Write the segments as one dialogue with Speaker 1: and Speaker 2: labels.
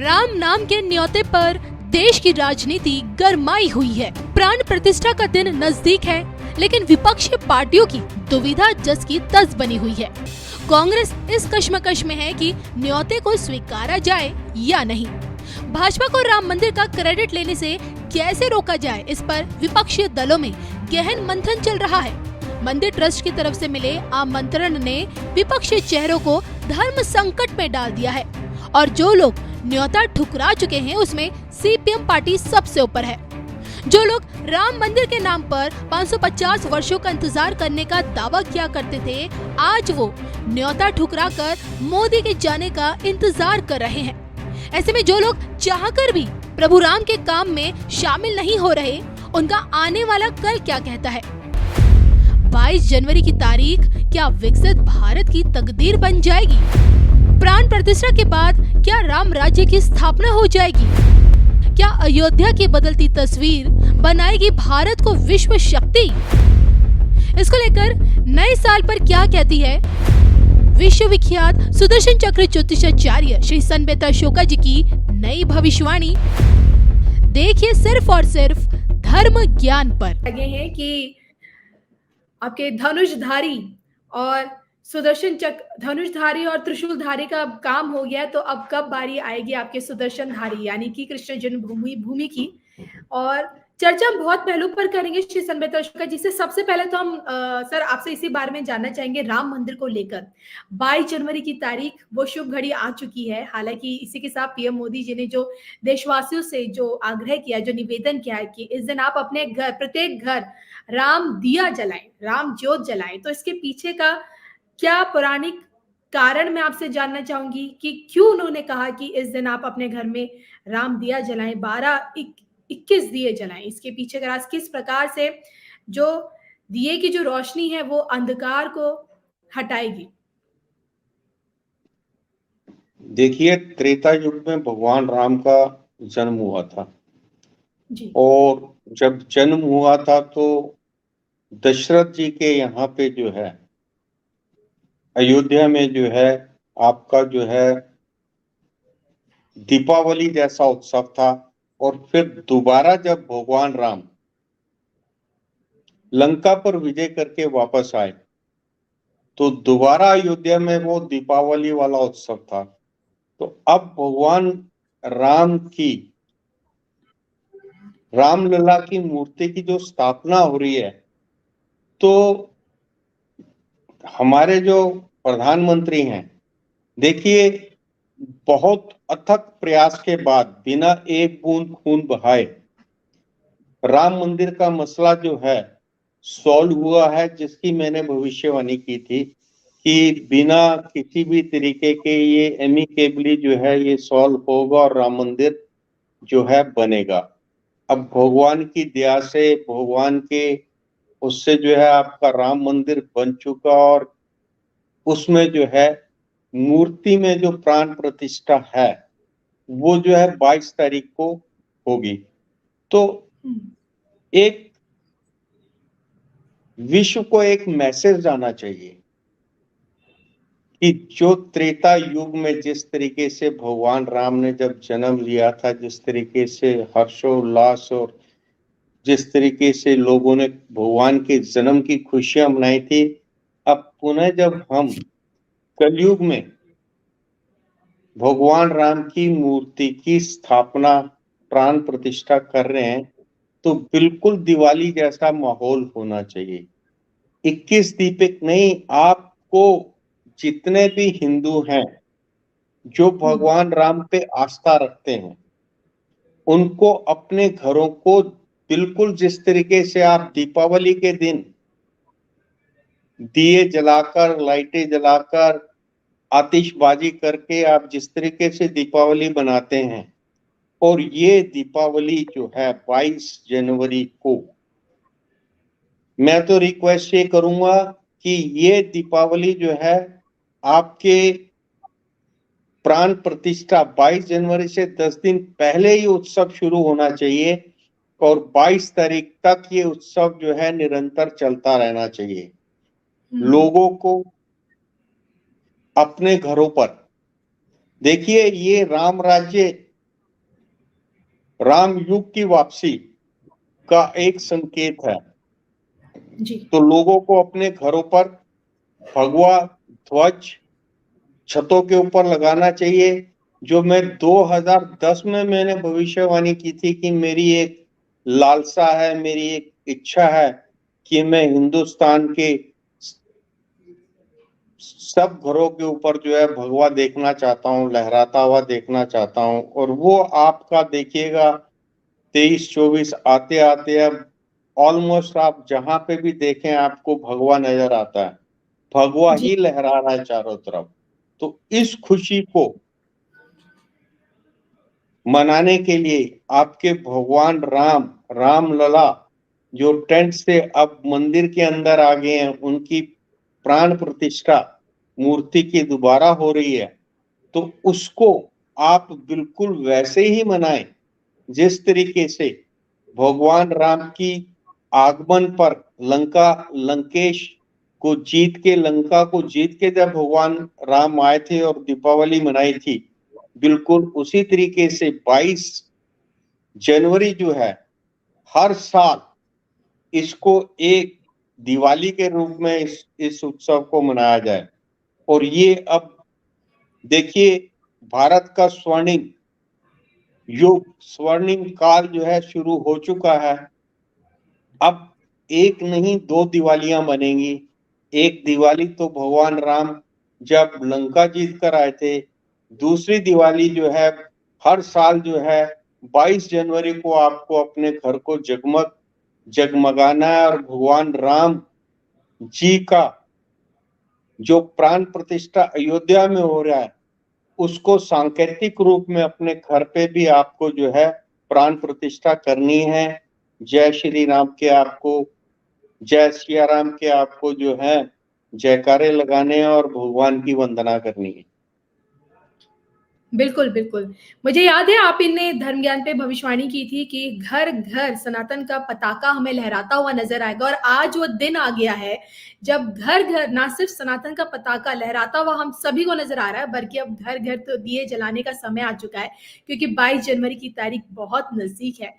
Speaker 1: राम नाम के न्योते पर देश की राजनीति गरमाई हुई है। प्राण प्रतिष्ठा का दिन नजदीक है, लेकिन विपक्षी पार्टियों की दुविधा जस की तस बनी हुई है। कांग्रेस इस कश्मकश में है कि न्योते को स्वीकारा जाए या नहीं। भाजपा को राम मंदिर का क्रेडिट लेने से कैसे रोका जाए, इस पर विपक्षी दलों में गहन मंथन चल रहा है। मंदिर ट्रस्ट की तरफ से मिले आमंत्रण ने विपक्षी चेहरों को धर्म संकट में डाल दिया है और जो लोग न्योता ठुकरा चुके हैं उसमें सीपीएम पार्टी सबसे ऊपर है। जो लोग राम मंदिर के नाम पर 550 वर्षों का इंतजार करने का दावा किया करते थे, आज वो न्योता ठुकरा कर मोदी के जाने का इंतजार कर रहे हैं। ऐसे में जो लोग चाहकर भी प्रभु राम के काम में शामिल नहीं हो रहे, उनका आने वाला कल क्या कहता है। 22 जनवरी की तारीख क्या विकसित भारत की तकदीर बन जाएगी? प्राण प्रतिष्ठा के बाद क्या राम राज्य की स्थापना हो जाएगी? क्या अयोध्या की बदलती तस्वीर बनाएगी भारत को विश्व शक्ति? इसको लेकर नए साल पर क्या कहती है विश्व विख्यात सुदर्शन चक्र ज्योतिषाचार्य श्री सनबेता शोका जी की नई भविष्यवाणी? देखिए सिर्फ और सिर्फ धर्म ज्ञान पर।
Speaker 2: लगे हैं कि आपके धनुषधारी और सुदर्शन चक्र, धनुषधारी और त्रिशूलधारी का काम हो गया, तो अब कब बारी आएगी आपके सुदर्शनधारी यानी कि कृष्ण जन्मभूमि की। और चर्चा हम बहुत पहलू पर करेंगे श्री सनबेता शोका जी से। सबसे पहले तो हम सर आपसे इसी बारे में जानना चाहेंगे राम मंदिर को लेकर। 22 जनवरी की तारीख, वो शुभ घड़ी आ चुकी है। हालांकि इसी के साथ पीएम मोदी जी ने जो देशवासियों से जो आग्रह किया, जो निवेदन किया है कि इस दिन आप अपने घर, प्रत्येक घर राम दिया जलाएं, राम ज्योत जलाएं, तो इसके पीछे का क्या पौराणिक कारण मैं आपसे जानना चाहूंगी कि क्यों उन्होंने कहा कि इस दिन आप अपने घर में राम दिया जलाएं, 21 दिए जलाएं। इसके पीछे का राज किस प्रकार से जो दिए की जो रोशनी है वो अंधकार को हटाएगी?
Speaker 3: देखिए, त्रेता युग में भगवान राम का जन्म हुआ था
Speaker 2: जी।
Speaker 3: और जब जन्म हुआ था तो दशरथ जी के यहाँ पे जो है अयोध्या में जो है आपका जो है दीपावली जैसा उत्सव था। और फिर दोबारा जब भगवान राम लंका पर विजय करके वापस आए तो दोबारा अयोध्या में वो दीपावली वाला उत्सव था। तो अब भगवान राम की रामलला की मूर्ति की जो स्थापना हो रही है, तो हमारे जो प्रधानमंत्री हैं, देखिए बहुत अथक प्रयास के बाद बिना एक बूंद खून बहाए राम मंदिर का मसला जो है सॉल्व हुआ है, जिसकी मैंने भविष्यवाणी की थी कि बिना किसी भी तरीके के ये एमिकेबली जो है ये सॉल्व होगा और राम मंदिर जो है बनेगा। अब भगवान की दया से, भगवान के उससे जो है आपका राम मंदिर बन चुका और उसमें जो है मूर्ति में जो प्राण प्रतिष्ठा है वो जो है 22 तारीख को होगी। तो एक विश्व को एक मैसेज जाना चाहिए कि जो त्रेता युग में जिस तरीके से भगवान राम ने जब जन्म लिया था, जिस तरीके से हर्षोल्लास और जिस तरीके से लोगों ने भगवान के जन्म की खुशियां मनाई थी, अब पुनः जब हम कलयुग में भगवान राम की मूर्ति की स्थापना, प्राण प्रतिष्ठा कर रहे हैं, तो बिल्कुल दिवाली जैसा माहौल होना चाहिए। 21 दीपक नहीं, आपको जितने भी हिंदू हैं जो भगवान राम पे आस्था रखते हैं, उनको अपने घरों को बिल्कुल जिस तरीके से आप दीपावली के दिन दिए जलाकर, लाइटें जलाकर, आतिशबाजी करके आप जिस तरीके से दीपावली बनाते हैं, और ये दीपावली जो है 22 जनवरी को, मैं तो रिक्वेस्ट ये करूंगा कि ये दीपावली जो है आपके प्राण प्रतिष्ठा 22 जनवरी से 10 दिन पहले ही उत्सव शुरू होना चाहिए और 22 तारीख तक ये उत्सव जो है निरंतर चलता रहना चाहिए। लोगों को अपने घरों पर, देखिए ये राम राज्य राम युग की वापसी का एक संकेत है।
Speaker 2: जी।
Speaker 3: तो लोगों को अपने घरों पर भगवा ध्वज छतों के ऊपर लगाना चाहिए। जो मैं 2010 में मैंने भविष्यवाणी की थी कि मेरी एक लालसा है, मेरी एक इच्छा है कि मैं हिंदुस्तान के सब घरों के ऊपर जो है भगवा देखना चाहता हूँ, लहराता हुआ देखना चाहता हूँ। और वो आपका देखिएगा 23-24 आते आते अब ऑलमोस्ट आप जहां पे भी देखें आपको भगवा नजर आता है, भगवा
Speaker 2: जी।
Speaker 3: ही लहरा रहा है चारों तरफ। तो इस खुशी को मनाने के लिए आपके भगवान राम लला जो टेंट से अब मंदिर के अंदर आ गए हैं, उनकी प्राण प्रतिष्ठा मूर्ति की दोबारा हो रही है। तो उसको आप बिल्कुल वैसे ही मनाएं जिस तरीके से भगवान राम की आगमन पर लंकेश को जीत के, लंका को जीत के जब भगवान राम आए थे और दीपावली मनाई थी, बिल्कुल उसी तरीके से 22 जनवरी जो है हर साल इसको एक दिवाली के रूप में इस उत्सव को मनाया जाए। और ये अब देखिए भारत का स्वर्णिम युग, स्वर्णिम काल जो है शुरू हो चुका है। अब एक नहीं 2 दिवालियां बनेंगी। एक दिवाली तो भगवान राम जब लंका जीत कर आए थे, दूसरी दिवाली जो है हर साल जो है 22 जनवरी को आपको अपने घर को जगमगाना है और भगवान राम जी का जो प्राण प्रतिष्ठा अयोध्या में हो रहा है उसको सांकेतिक रूप में अपने घर पे भी आपको जो है प्राण प्रतिष्ठा करनी है। जय श्री राम के आपको, जय सिया राम के आपको जो है जयकारे लगाने हैं और भगवान की वंदना करनी है।
Speaker 2: बिल्कुल, बिल्कुल। मुझे याद है आप इनने धर्म ज्ञान पे भविष्यवाणी की थी कि घर-घर सनातन का पताका हमें लहराता हुआ नज़र आएगा और आज वो दिन आ गया है जब घर-घर ना सिर्फ सनातन का पताका लहराता हुआ हम सभी को नज़र आ रहा है, बल्कि अब घर-घर तो दिए जलाने का समय आ चुका है क्योंकि 22 जनवरी की तारीख बहुत नज़दीक है।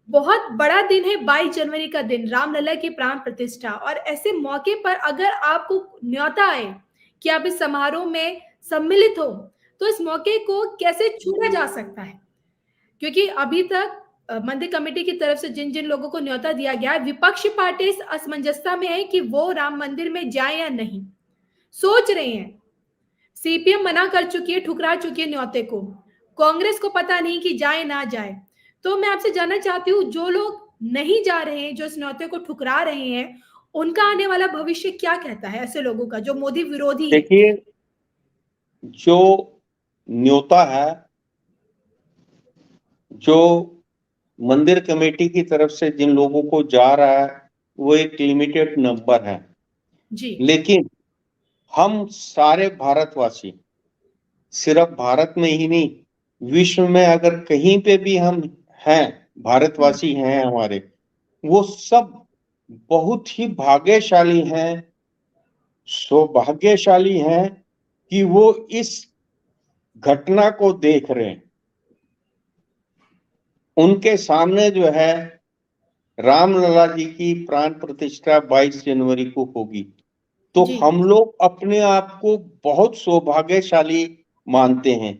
Speaker 2: बहुत बड़ा दिन है 22 जनवरी का दिन, रामलला की प्राण प्रतिष्ठा और ऐसे मौके पर अगर आपको न्योता आए कि आप इस समारोह में सम्मिलित हो, तो इस मौके को कैसे छूना जा सकता है? क्योंकि अभी तक मंदिर कमेटी की तरफ से जिन-जिन लोगों को न्योता दिया गया है, विपक्षी पार्टी इस असमंजसता में है कि वो राम मंदिर में जाएँ या नहीं। सोच रहे हैं। सीपीएम मना कर चुकी है, ठुकरा चुकी है न्योते को। कांग्रेस को पता नहीं कि जाए ना जाए। तो मैं आपसे जानना चाहती हूँ जो लोग नहीं जा रहे हैं, जो इस न्योते को ठुकरा रहे हैं, उनका आने वाला भविष्य क्या कहता है ऐसे लोगों का जो मोदी विरोधी है?
Speaker 3: देखिए जो न्योता है, जो मंदिर कमेटी की तरफ से जिन लोगों को जा रहा है वो एक लिमिटेड नंबर है।
Speaker 2: जी।
Speaker 3: लेकिन हम सारे भारतवासी सिर्फ भारत में ही नहीं, विश्व में अगर कहीं पे भी हम हैं, भारतवासी हैं हमारे, वो सब बहुत ही भाग्यशाली हैं, सौभाग्यशाली हैं कि वो इस घटना को देख रहे हैं। उनके सामने जो है रामलला जी की प्राण प्रतिष्ठा 22 जनवरी को होगी। तो
Speaker 2: जी।
Speaker 3: हम लोग अपने आप को बहुत सौभाग्यशाली मानते हैं।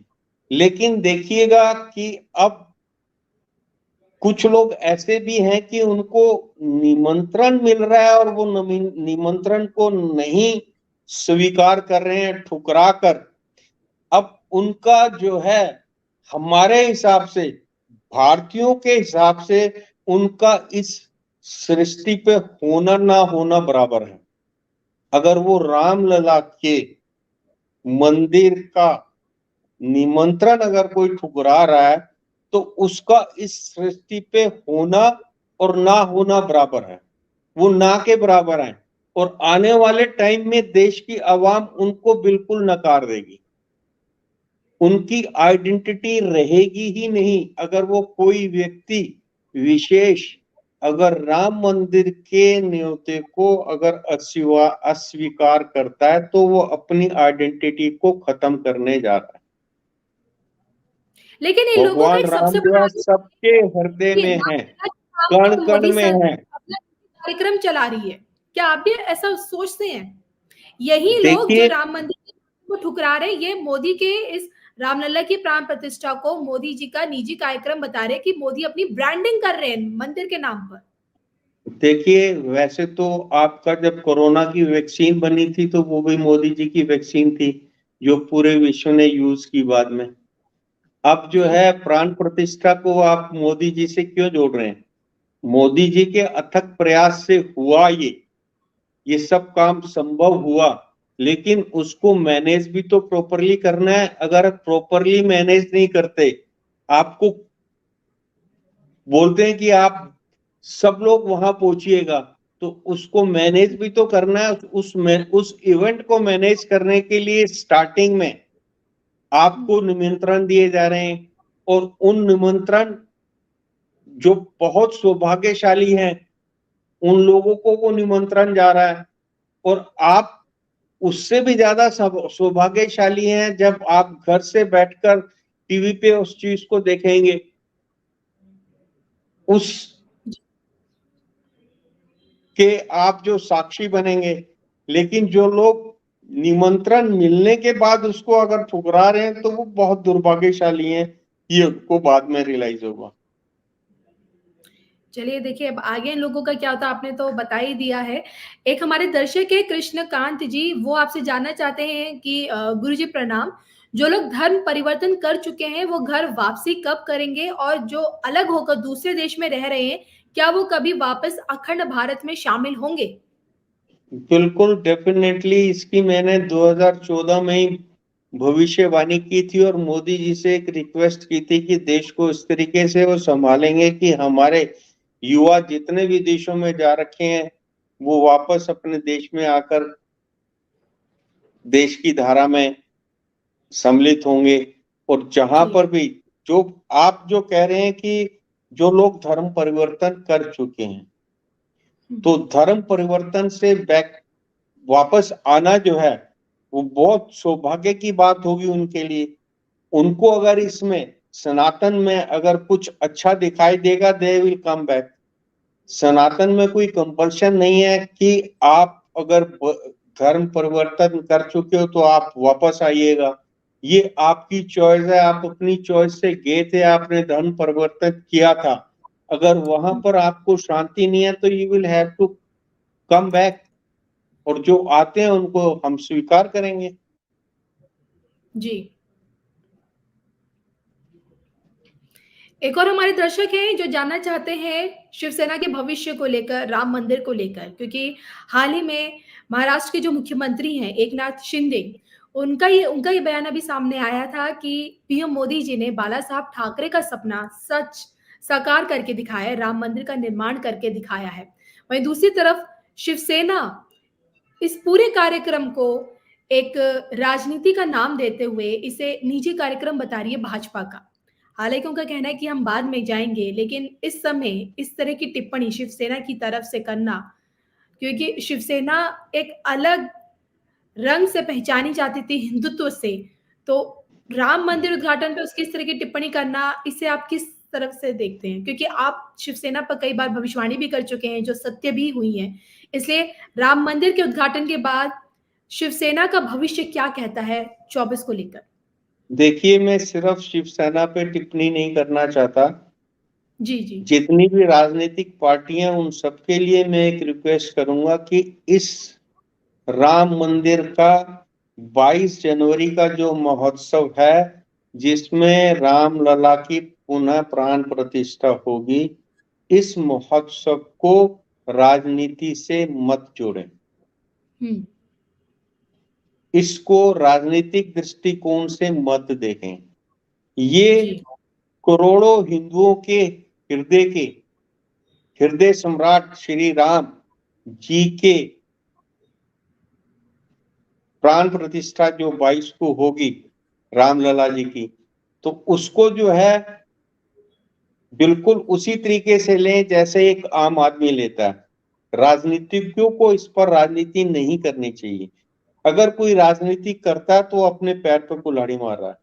Speaker 3: लेकिन देखिएगा कि अब कुछ लोग ऐसे भी हैं कि उनको निमंत्रण मिल रहा है और वो निमंत्रण को नहीं स्वीकार कर रहे हैं, ठुकरा कर। अब उनका जो है हमारे हिसाब से, भारतीयों के हिसाब से उनका इस सृष्टि पे होना ना होना बराबर है। अगर वो रामलला के मंदिर का निमंत्रण अगर कोई ठुकरा रहा है तो उसका इस सृष्टि पे होना और ना होना बराबर है, वो ना के बराबर है। और आने वाले टाइम में देश की आवाम उनको बिल्कुल नकार देगी, उनकी आइडेंटिटी रहेगी ही नहीं। अगर वो कोई व्यक्ति विशेष अगर राम मंदिर के न्योते को अगर अस्वीकार करता है तो वो अपनी आइडेंटिटी को खत्म करने जा रहा है।
Speaker 2: लेकिन इन लोगों का
Speaker 3: भगवान
Speaker 2: एक
Speaker 3: राम
Speaker 2: सबसे
Speaker 3: जो
Speaker 2: बड़ा
Speaker 3: है
Speaker 2: आरोप
Speaker 3: सबके हृदय
Speaker 2: कि
Speaker 3: में है,
Speaker 2: रामलला के नाम
Speaker 3: कण
Speaker 2: पर
Speaker 3: कण
Speaker 2: मोदी
Speaker 3: में
Speaker 2: सरकार
Speaker 3: है।
Speaker 2: अपना कार्यक्रम चला रही है। क्या आप भी ऐसा सोचते हैं? यही लोग जो
Speaker 3: देखिए,
Speaker 2: राम मंदिर को ठुकरा रहे हैं, ये मोदी के इस रामलला की प्राण प्रतिष्ठा को मोदी जी का निजी कार्यक्रम बता रहे हैं कि मोदी अपनी ब्रांडिंग कर रहे हैं मंदिर के नाम पर।
Speaker 3: देखिए वैसे तो आपका जब कोरोना की वैक्सीन बनी थी तो वो भी मोदी जी की वैक्सीन थी, जो पूरे विश्व ने यूज की बाद में। अब जो
Speaker 2: जी,
Speaker 3: है प्राण प्रतिष्ठा को आप मोदी जी से क्यों जोड़ रहे हैं? मोदी जी के अथक प्रयास से हुआ ये सब काम संभव हुआ, लेकिन उसको मैनेज भी तो प्रॉपरली करना है। अगर प्रॉपरली मैनेज नहीं करते, आपको बोलते हैं कि आप सब लोग वहां पहुंचिएगा, तो उसको मैनेज भी तो करना है। उस इवेंट को मैनेज करने के लिए स्टार्टिंग में आपको निमंत्रण दिए जा रहे हैं, और उन निमंत्रण जो बहुत सौभाग्यशाली हैं उन लोगों को वो निमंत्रण जा रहा है, और आप उससे भी ज्यादा सौभाग्यशाली हैं जब आप घर से बैठकर टीवी पे उस चीज को देखेंगे, उस के आप जो साक्षी बनेंगे। लेकिन जो लोग निमंत्रण मिलने के बाद उसको अगर ठुकरा रहे हैं तो वो बहुत दुर्भाग्यशाली हैं, ये उनको बाद में रियलाइज होगा।
Speaker 2: चलिए देखिए अब आगे इन लोगों का क्या होता है आपने तो बता ही दिया है। एक हमारे दर्शक है कृष्णकांत जी, वो आपसे जानना चाहते हैं कि गुरुजी प्रणाम, जो लोग धर्म परिवर्तन कर चुके हैं वो घर वापसी कब करेंगे? और जो अलग होकर दूसरे देश में रह रहे हैं, क्या वो कभी वापस अखंड भारत में शामिल होंगे?
Speaker 3: बिल्कुल डेफिनेटली, इसकी मैंने 2014 में ही भविष्यवाणी की थी और मोदी जी से एक रिक्वेस्ट की थी कि देश को इस तरीके से वो संभालेंगे कि हमारे युवा जितने भी देशों में जा रखे हैं वो वापस अपने देश में आकर देश की धारा में सम्मिलित होंगे। और जहां
Speaker 2: जी।
Speaker 3: पर भी जो आप जो कह रहे हैं कि जो लोग धर्म परिवर्तन कर चुके हैं, तो धर्म परिवर्तन से बैक वापस आना जो है वो बहुत सौभाग्य की बात होगी उनके लिए। उनको अगर इसमें सनातन में अगर कुछ अच्छा दिखाई देगा, दे विल कम बैक। सनातन में कोई कंपल्शन नहीं है कि आप अगर धर्म परिवर्तन कर चुके हो तो आप वापस आइएगा। ये आपकी चॉइस है, आप अपनी चॉइस से गए थे, आपने धर्म परिवर्तन किया था। अगर वहां पर आपको शांति नहीं है तो you will have to come back, और जो आते हैं उनको हम स्वीकार करेंगे।
Speaker 2: जी। एक और हमारे दर्शक हैं जो जानना चाहते हैं शिवसेना के भविष्य को लेकर, राम मंदिर को लेकर, क्योंकि हाल ही में महाराष्ट्र के जो मुख्यमंत्री हैं एकनाथ शिंदे, उनका ये बयान अभी सामने आया था कि पीएम मोदी जी ने बाला साहब ठाकरे का सपना सच साकार करके दिखाया है, राम मंदिर का निर्माण करके दिखाया है। वहीं दूसरी तरफ शिवसेना इस पूरे कार्यक्रम को एक राजनीति का नाम देते हुए इसे निजी कार्यक्रम बता रही है भाजपा का। हालाँकि उनका कहना है कि हम बाद में जाएँगे, लेकिन इस समय इस तरह की टिप्पणी शिवसेना की तरफ से करना, क्योंकि शिवसेना एक अलग रंग से पहचानी जाती थी हिंदुत्व से, तो राम मंदिर उद्घाटन पे उसकी इस तरह की टिप्पणी करना, इसे आप किस तरफ से देखते हैं? क्योंकि आप शिवसेना पर कई बार भविष्यवाणी भी कर चुके हैं, जो सत्य भी हुई हैं। इसलिए राम मंदिर के उद्घाटन के बाद शिवसेना का भविष्य क्या कहता है 24 को लेकर?
Speaker 3: देखिए, मैं सिर्फ शिवसेना पे टिप्पणी नहीं करना चाहता।
Speaker 2: जी, जी।
Speaker 3: जितनी भी राजनीतिक पार्टियां उन सबके लिए मैं एक रिक्वेस्ट करूंगा कि इस राम मंदिर का 22 जनवरी का जो महोत्सव है, जिसमें राम लला की पुनः प्राण प्रतिष्ठा होगी, इस महोत्सव को राजनीति से मत जोड़ें।
Speaker 2: हुँ।
Speaker 3: इसको राजनीतिक दृष्टिकोण से मत देखें। ये
Speaker 2: जी।
Speaker 3: करोड़ों हिंदुओं के हृदय सम्राट श्री राम जी के प्राण प्रतिष्ठा जो 22 को होगी रामलला जी की, तो उसको जो है बिल्कुल उसी तरीके से लें जैसे एक आम आदमी लेता है। राजनीतिज्ञों को इस पर राजनीति नहीं करनी चाहिए। अगर कोई राजनीति करता है तो अपने पैर पर कुल्हाड़ी मार रहा है।